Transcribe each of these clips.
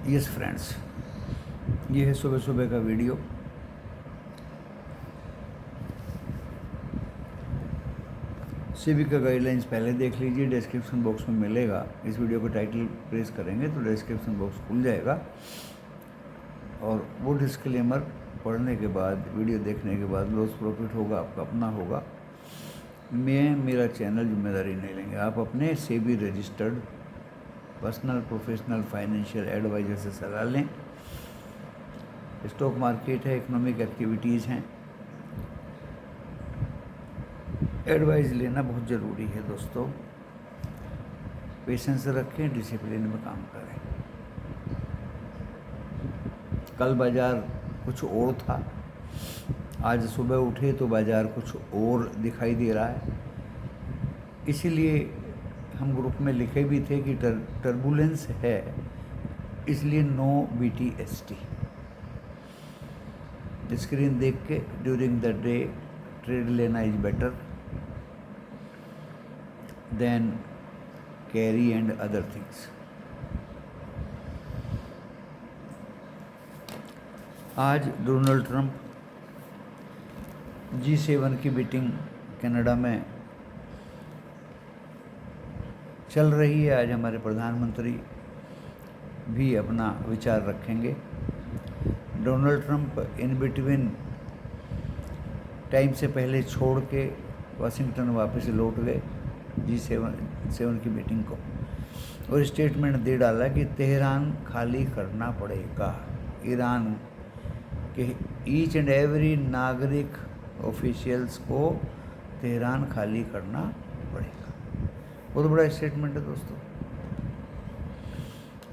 Yes friends, ये है सुबह सुबह का वीडियो। सेबी का गाइडलाइंस पहले देख लीजिए, डिस्क्रिप्शन बॉक्स में मिलेगा। इस वीडियो को टाइटल प्रेस करेंगे तो डिस्क्रिप्शन बॉक्स खुल जाएगा और वो डिस्क्लेमर पढ़ने के बाद, वीडियो देखने के बाद लॉस प्रॉफिट होगा आपका अपना होगा। मेरा चैनल जिम्मेदारी नहीं लेंगे। आप अपने SEBI registered personal professional financial adviser से सलाह लें। स्टॉक मार्केट है, इकोनॉमिक एक्टिविटीज़ हैं, एडवाइस लेना बहुत ज़रूरी है दोस्तों। पेशेंस रखें, डिसिप्लिन में काम करें। कल बाज़ार कुछ और था, आज सुबह उठे तो बाज़ार कुछ और दिखाई दे रहा है। इसीलिए हम ग्रुप में लिखे भी थे कि टर्बुलेंस है, इसलिए नो BTST। स्क्रीन देख के ड्यूरिंग द डे ट्रेड लेना is better than carry and other things. आज डोनाल्ड ट्रंप G7 की मीटिंग कनाडा में चल रही है। आज हमारे प्रधानमंत्री भी अपना विचार रखेंगे। Donald Trump in between time से पहले छोड़ के वाशिंगटन वापस लौट गए G7 की मीटिंग को, और स्टेटमेंट दे डाला कि तेहरान खाली करना पड़ेगा। ईरान के ईच एंड एवरी नागरिक ऑफिशियल्स को तेहरान खाली करना पड़ेगा। बहुत बड़ा स्टेटमेंट है दोस्तों।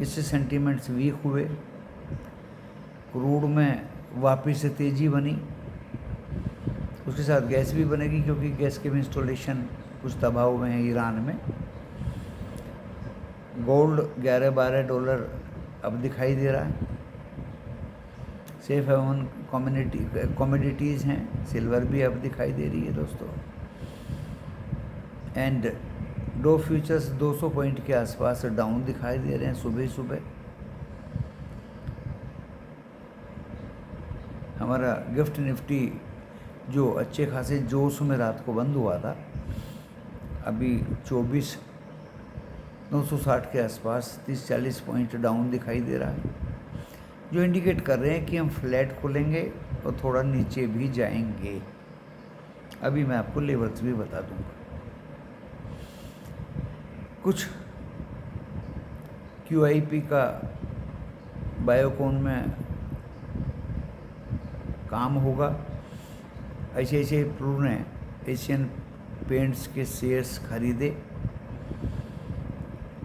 इससे सेंटीमेंट्स वीक हुए, क्रूड में वापस से तेज़ी बनी, उसके साथ गैस भी बनेगी क्योंकि गैस के भी इंस्टॉलेशन कुछ तबाह हुए हैं ईरान में। गोल्ड $11-12 अब दिखाई दे रहा है। सेफ हेवन कमोडिटीज़ हैं, सिल्वर भी अब दिखाई दे रही है दोस्तों। एंड डो फ्यूचर्स 200 पॉइंट के आसपास डाउन दिखाई दे रहे हैं सुबह सुबह। हमारा गिफ्ट निफ्टी जो अच्छे खासे जोश में रात को बंद हुआ था, अभी 24,960 के आसपास 30-40 पॉइंट डाउन दिखाई दे रहा है, जो इंडिकेट कर रहे हैं कि हम फ्लैट खोलेंगे और थोड़ा नीचे भी जाएंगे। अभी मैं आपको लेवल्स भी बता दूंगा। कुछ QIP का बायोकॉन में काम होगा। ऐसे प्रूव ने एशियन पेंट्स के शेयर्स खरीदे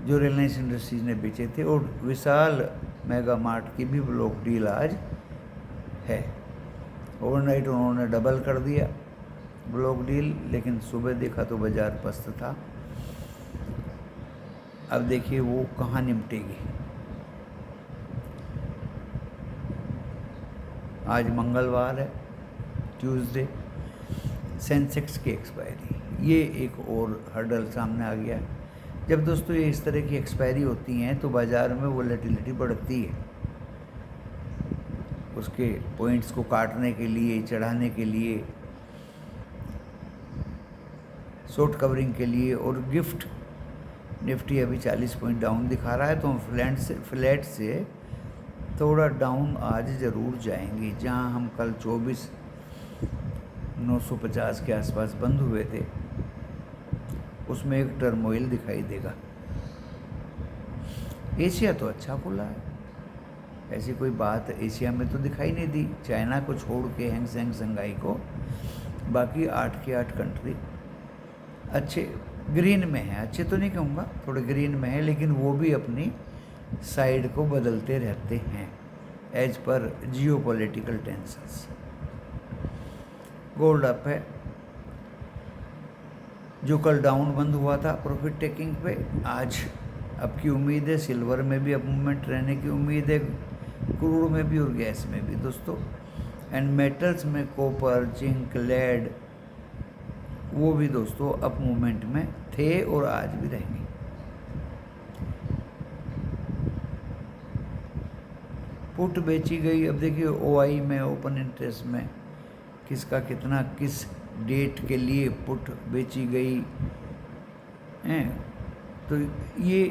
जो रिलायंस इंडस्ट्रीज ने बेचे थे, और विशाल मेगा मार्ट की भी ब्लॉक डील आज है। ओवरनाइट उन्होंने डबल कर दिया ब्लॉक डील, लेकिन सुबह देखा तो बाजार पस्त था। अब देखिए वो कहाँ निपटेगी। आज मंगलवार है, ट्यूसडे, सेंसेक्स की एक्सपायरी, ये एक और हर्डल सामने आ गया है। जब दोस्तों ये इस तरह की एक्सपायरी होती हैं तो बाज़ार में वोलेटिलिटी बढ़ती है। उसके पॉइंट्स को काटने के लिए, चढ़ाने के लिए, शॉर्ट कवरिंग के लिए। और गिफ्ट निफ्टी अभी 40 पॉइंट डाउन दिखा रहा है, तो हम फ्लैट से थोड़ा डाउन आज ज़रूर जाएंगे। जहां हम कल 24,950 के आसपास बंद हुए थे, उसमें एक टर्मोइल दिखाई देगा। एशिया तो अच्छा खुला है, ऐसी कोई बात एशिया में तो दिखाई नहीं दी, चाइना को छोड़ के, हैंगसेंग संघाई को। बाकी 8 के 8 कंट्री अच्छे ग्रीन में है। अच्छे तो नहीं कहूँगा, थोड़े ग्रीन में है, लेकिन वो भी अपनी साइड को बदलते रहते हैं as per geopolitical tensions. Gold up है, जो कल डाउन बंद हुआ था प्रॉफिट टेकिंग पे, आज अब की उम्मीद है। सिल्वर में भी अप मूवमेंट रहने की उम्मीद है, क्रूड में भी और गैस में भी दोस्तों। एंड मेटल्स में कॉपर, जिंक, लेड, वो भी दोस्तों अप मूवमेंट में थे और आज भी रहेंगे। पुट बेची गई। अब देखिए ओआई में, ओपन इंटरेस्ट में किसका कितना किस डेट के लिए पुट बेची गई हैं, तो ये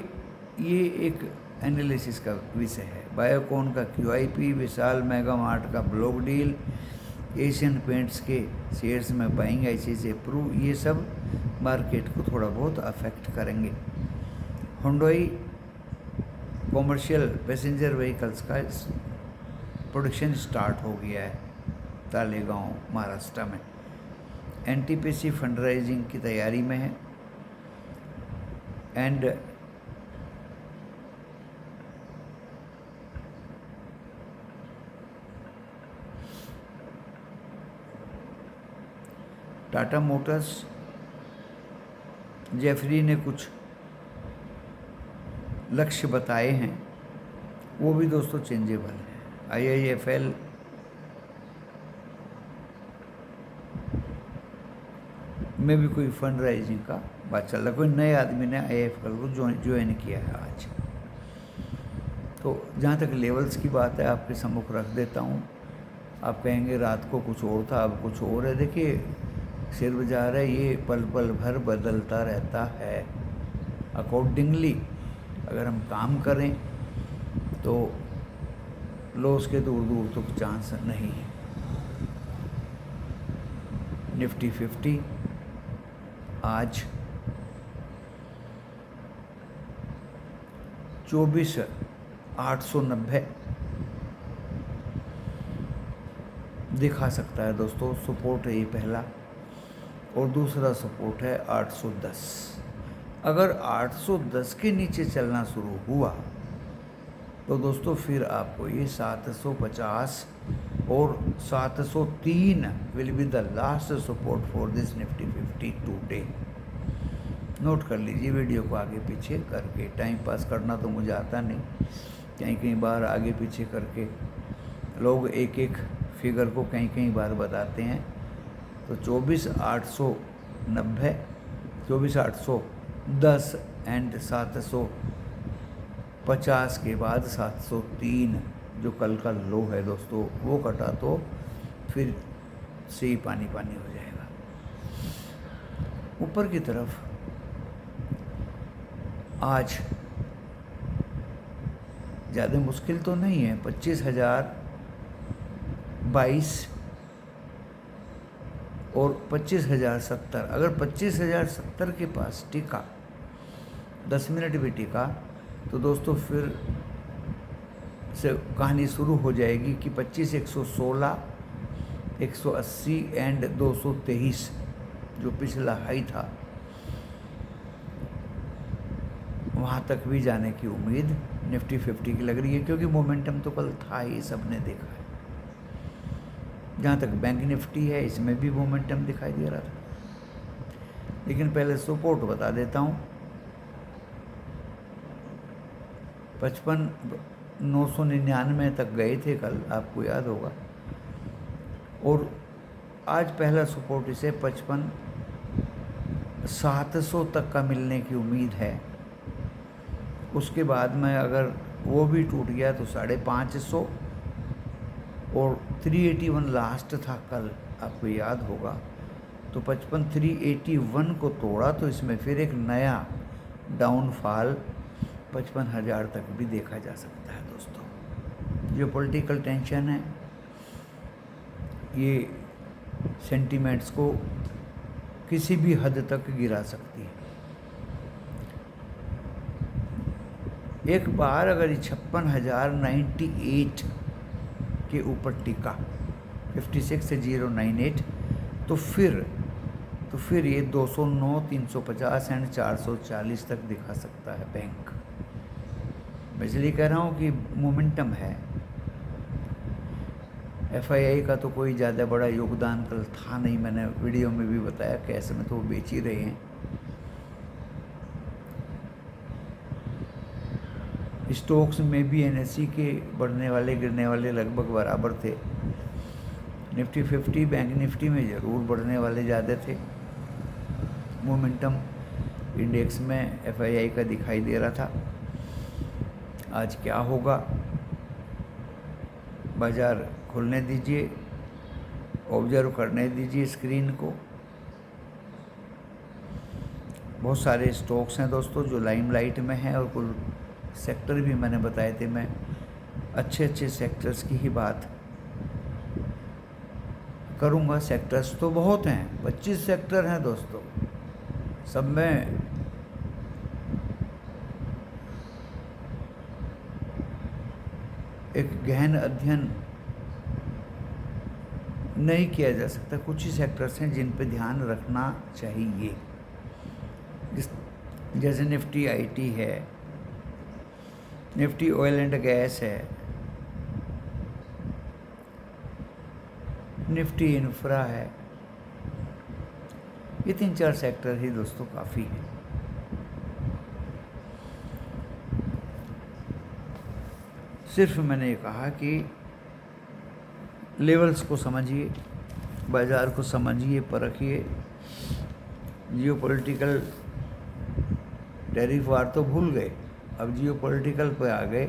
एक एनालिसिस का विषय है। बायोकॉन का क्यूआईपी, विशाल मेगा मार्ट का ब्लॉक डील, एशियन पेंट्स के शेयर्स में बाइंग ऐसे प्रूव, ये सब मार्केट को थोड़ा बहुत अफेक्ट करेंगे। हुंडई कॉमर्शियल पैसेंजर व्हीकल्स का प्रोडक्शन स्टार्ट हो गया है तालेगांव महाराष्ट्र में। एनटीपीसी फंडराइजिंग की तैयारी में है। एंड टाटा मोटर्स, जेफरी ने कुछ लक्ष्य बताए हैं, वो भी दोस्तों चेंजेबल है। आईआईएफएल में भी कोई फंड राइजिंग का बात चल रहा, कोई नए आदमी ने आईआईएफएल को ज्वाइन किया है आज। तो जहाँ तक लेवल्स की बात है आपके सम्मुख रख देता हूँ। आप कहेंगे रात को कुछ और था अब कुछ और है। देखिए शेयर बाजार है, ये पल पल भर बदलता रहता है। अकॉर्डिंगली अगर हम काम करें तो लॉस के दूर दूर तक चांस नहीं है। निफ्टी 50 आज 24,890 दिखा सकता है दोस्तों। सपोर्ट है ये पहला, और दूसरा सपोर्ट है 810। अगर 810 के नीचे चलना शुरू हुआ तो दोस्तों फिर आपको ये 750 और 703 will be the last support for this Nifty 50 today. Note कर लीजिए वीडियो को आगे पीछे करके। टाइम पास करना तो मुझे आता नहीं, कहीं कहीं बार आगे पीछे करके लोग एक एक फिगर को कहीं कहीं बार बताते हैं। तो 24,890, 24,810 एंड 750 के बाद 703 जो कल का लो है दोस्तों, वो कटा तो फिर से ही पानी पानी हो जाएगा। ऊपर की तरफ आज ज़्यादा मुश्किल तो नहीं है। 25,022 और 25,070। अगर 25,070 के पास टिका, 10 मिनट भी टिका, तो दोस्तों फिर से कहानी शुरू हो जाएगी कि 25,116, 180 एंड 223 जो पिछला हाई था, वहाँ तक भी जाने की उम्मीद निफ्टी 50 की लग रही है, क्योंकि मोमेंटम तो कल था ही, सबने देखा है। जहाँ तक बैंक निफ्टी है, इसमें भी मोमेंटम दिखाई दे रहा था। लेकिन पहले सपोर्ट बता देता हूँ। 55,999 तक गए थे कल, आपको याद होगा। और आज पहला सपोर्ट इसे 55,700 तक का मिलने की उम्मीद है। उसके बाद में अगर वो भी टूट गया तो 550 और 381 लास्ट था कल, आपको याद होगा। तो 55,381 को तोड़ा तो इसमें फिर एक नया डाउनफॉल 55,000 तक भी देखा जा सकता है दोस्तों। जो पॉलिटिकल टेंशन है ये सेंटीमेंट्स को किसी भी हद तक गिरा सकती है। एक बार अगर ये 56,098 के ऊपर टिका, 56,098, तो फिर ये 209, 350 एंड 440 तक दिखा सकता है बैंक। मैं इसलिए कह रहा हूँ कि मोमेंटम है। एफआईआई का तो कोई ज़्यादा बड़ा योगदान कल था नहीं, मैंने वीडियो में भी बताया कैसे में तो वो बेच ही रहे हैं। स्टॉक्स में भी एनएसई के बढ़ने वाले गिरने वाले लगभग बराबर थे। निफ्टी 50 बैंक निफ्टी में ज़रूर बढ़ने वाले ज़्यादा थे। मोमेंटम इंडेक्स में एफआईआई का दिखाई दे रहा था। आज क्या होगा बाज़ार खुलने दीजिए, ऑब्जर्व करने दीजिए स्क्रीन को। बहुत सारे स्टॉक्स हैं दोस्तों जो लाइमलाइट में हैं, और कुल सेक्टर भी मैंने बताए थे। मैं अच्छे अच्छे सेक्टर्स की ही बात करूँगा। सेक्टर्स तो बहुत हैं, 25 सेक्टर हैं दोस्तों, सब में एक गहन अध्ययन नहीं किया जा सकता। कुछ ही सेक्टर्स हैं जिन पे ध्यान रखना चाहिए, जैसे निफ्टी आईटी है, निफ्टी ऑयल एंड गैस है, निफ्टी इंफ्रा है। ये 3-4 सेक्टर ही दोस्तों काफ़ी है। सिर्फ मैंने ये कहा कि लेवल्स को समझिए, बाज़ार को समझिए, परखिए। जियोपॉलिटिकल टैरिफ वार तो भूल गए, अब जियोपॉलिटिकल पे आ गए।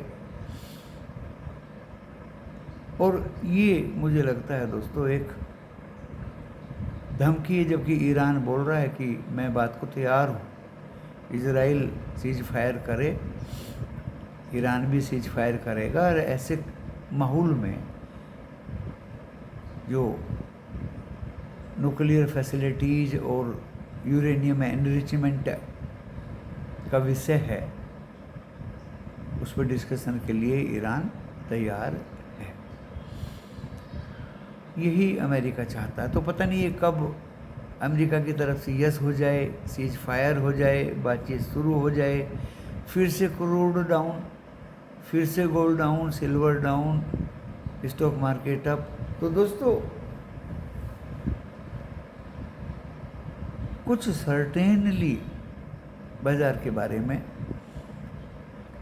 और ये मुझे लगता है दोस्तों एक धमकी है, जबकि ईरान बोल रहा है कि मैं बात को तैयार हूँ, इजराइल सीज फायर करे, ईरान भी सीज फायर करेगा। और ऐसे माहौल में जो न्यूक्लियर फैसिलिटीज़ और यूरेनियम एनरिचमेंट का विषय है, उस पर डिस्कशन के लिए ईरान तैयार है। यही अमेरिका चाहता है। तो पता नहीं ये कब अमेरिका की तरफ से यस हो जाए, सीज फायर हो जाए, बातचीत शुरू हो जाए, फिर से क्रूड डाउन, फिर से gold down, silver down, stock market up. तो दोस्तों कुछ सर्टेनली बाज़ार के बारे में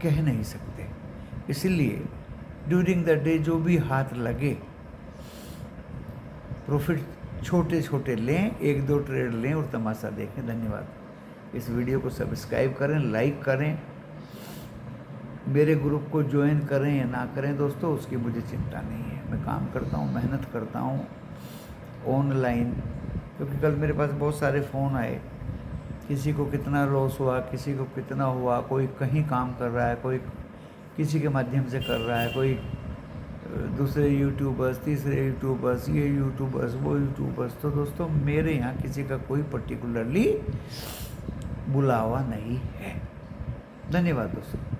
कह नहीं सकते, इसलिए ड्यूरिंग द डे जो भी हाथ लगे प्रॉफिट छोटे छोटे लें, 1-2 ट्रेड लें और तमाशा देखें। धन्यवाद। इस वीडियो को सब्सक्राइब करें, लाइक करें, मेरे ग्रुप को ज्वाइन करें या ना करें दोस्तों, उसकी मुझे चिंता नहीं है। मैं काम करता हूँ, मेहनत करता हूँ ऑनलाइन, क्योंकि कल मेरे पास बहुत सारे फ़ोन आए, किसी को कितना लॉस हुआ, किसी को कितना हुआ, कोई कहीं काम कर रहा है, कोई किसी के माध्यम से कर रहा है, कोई दूसरे यूट्यूबर्स, तीसरे यूट्यूबर्स, ये यूट्यूबर्स, वो यूट्यूबर्स। तो दोस्तों मेरे यहाँ किसी का कोई पर्टिकुलरली बुलावा नहीं है। धन्यवाद दोस्तों।